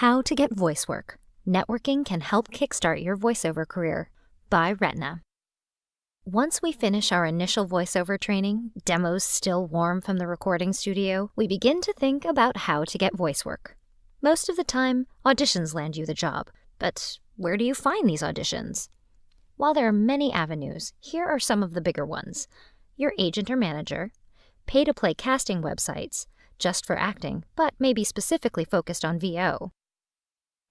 How to Get Voice Work. Networking Can Help Kickstart Your Voiceover Career by Retina. Once we finish our initial voiceover training, demos still warm from the recording studio, we begin to think about how to get voice work. Most of the time, auditions land you the job. But where do you find these auditions? While there are many avenues, here are some of the bigger ones. Your agent or manager, pay-to-play casting websites, just for acting, but maybe specifically focused on VO.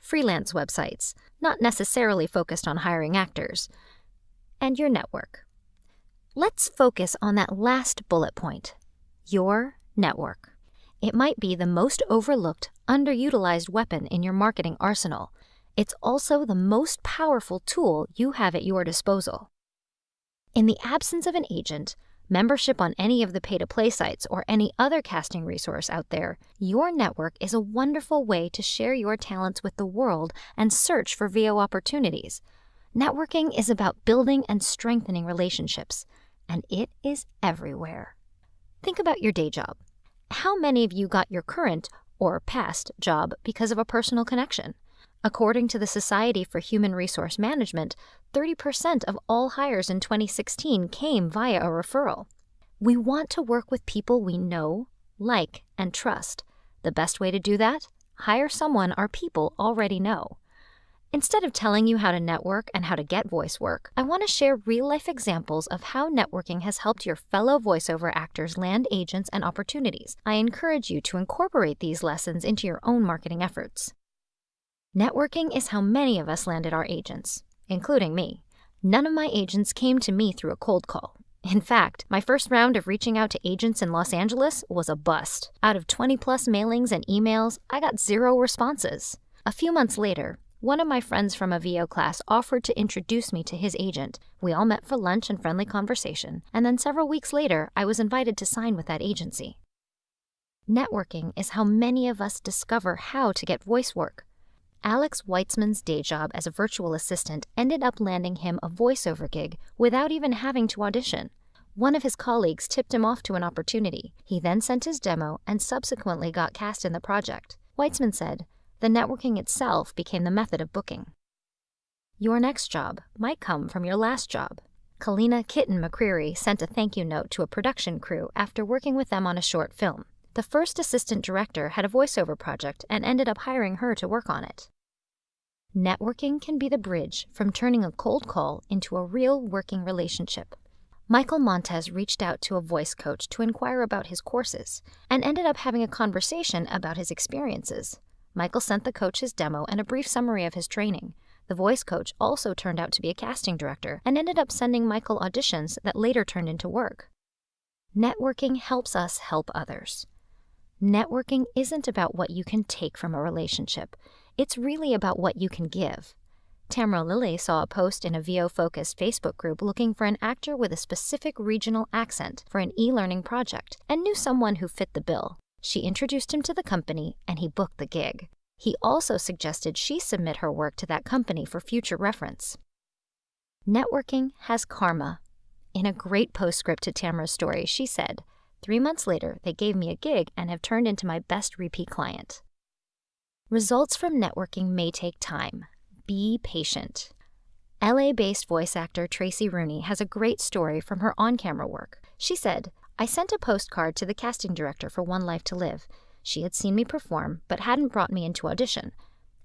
Freelance websites, not necessarily focused on hiring actors. And your network. Let's focus on that last bullet point, your network. It might be the most overlooked, underutilized weapon in your marketing arsenal. It's also the most powerful tool you have at your disposal. In the absence of an agent, membership on any of the pay-to-play sites or any other casting resource out there, your network is a wonderful way to share your talents with the world and search for VO opportunities. Networking is about building and strengthening relationships, and it is everywhere. Think about your day job. How many of you got your current or past job because of a personal connection? According to the Society for Human Resource Management, 30% of all hires in 2016 came via a referral. We want to work with people we know, like, and trust. The best way to do that? Hire someone our people already know. Instead of telling you how to network and how to get voice work, I want to share real-life examples of how networking has helped your fellow voiceover actors land agents and opportunities. I encourage you to incorporate these lessons into your own marketing efforts. Networking is how many of us landed our agents, including me. None of my agents came to me through a cold call. In fact, my first round of reaching out to agents in Los Angeles was a bust. Out of 20-plus mailings and emails, I got 0 responses. A few months later, one of my friends from a VO class offered to introduce me to his agent. We all met for lunch and friendly conversation, and then several weeks later, I was invited to sign with that agency. Networking is how many of us discover how to get voice work. Alex Weitzman's day job as a virtual assistant ended up landing him a voiceover gig without even having to audition. One of his colleagues tipped him off to an opportunity. He then sent his demo and subsequently got cast in the project. Weitzman said, "The networking itself became the method of booking." Your next job might come from your last job. Kalina, Kitten, McCreary sent a thank you note to a production crew after working with them on a short film. The first assistant director had a voiceover project and ended up hiring her to work on it. Networking can be the bridge from turning a cold call into a real working relationship. Montes reached out to a voice coach to inquire about his courses and ended up having a conversation about his experiences. Michael sent the coach his demo and a brief summary of his training. The voice coach also turned out to be a casting director and ended up sending Michael auditions that later turned into work. Networking helps us help others. Networking isn't about what you can take from a relationship. It's really about what you can give. Tamara Lilly saw a post in a VO-focused Facebook group looking for an actor with a specific regional accent for an e-learning project and knew someone who fit the bill. She introduced him to the company, and he booked the gig. He also suggested she submit her work to that company for future reference. Networking has karma. In a great postscript to Tamara's story, she said, 3 months later, they gave me a gig and have turned into my best repeat client. Results from networking may take time. Be patient. LA-based voice actor Tracy Rooney has a great story from her on-camera work. She said, "I sent a postcard to the casting director for One Life to Live. She had seen me perform, but hadn't brought me into audition.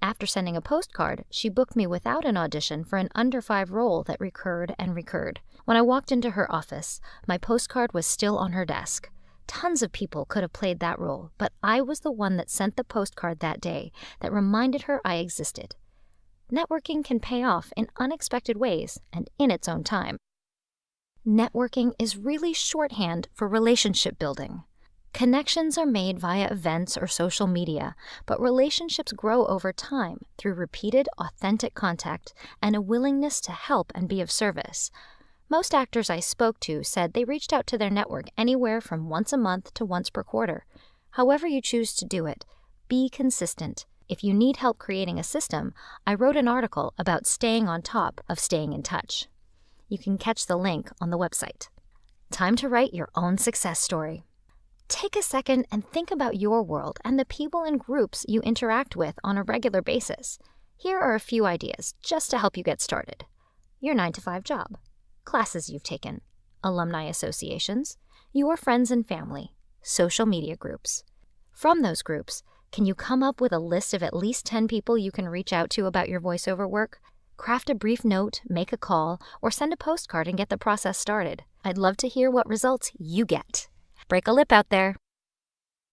After sending a postcard, she booked me without an audition for an under 5 role that recurred and recurred. When I walked into her office, my postcard was still on her desk. Tons of people could have played that role, but I was the one that sent the postcard that day that reminded her I existed." Networking can pay off in unexpected ways and in its own time. Networking is really shorthand for relationship building. Connections are made via events or social media, but relationships grow over time through repeated, authentic contact and a willingness to help and be of service. Most actors I spoke to said they reached out to their network anywhere from once a month to once per quarter. However you choose to do it, be consistent. If you need help creating a system, I wrote an article about staying on top of staying in touch. You can catch the link on the website. Time to write your own success story. Take a second and think about your world and the people and groups you interact with on a regular basis. Here are a few ideas just to help you get started. Your 9-to-5 job, classes you've taken, alumni associations, your friends and family, social media groups. From those groups, can you come up with a list of at least 10 people you can reach out to about your voiceover work? Craft a brief note, make a call, or send a postcard and get the process started. I'd love to hear what results you get. Break a lip out there.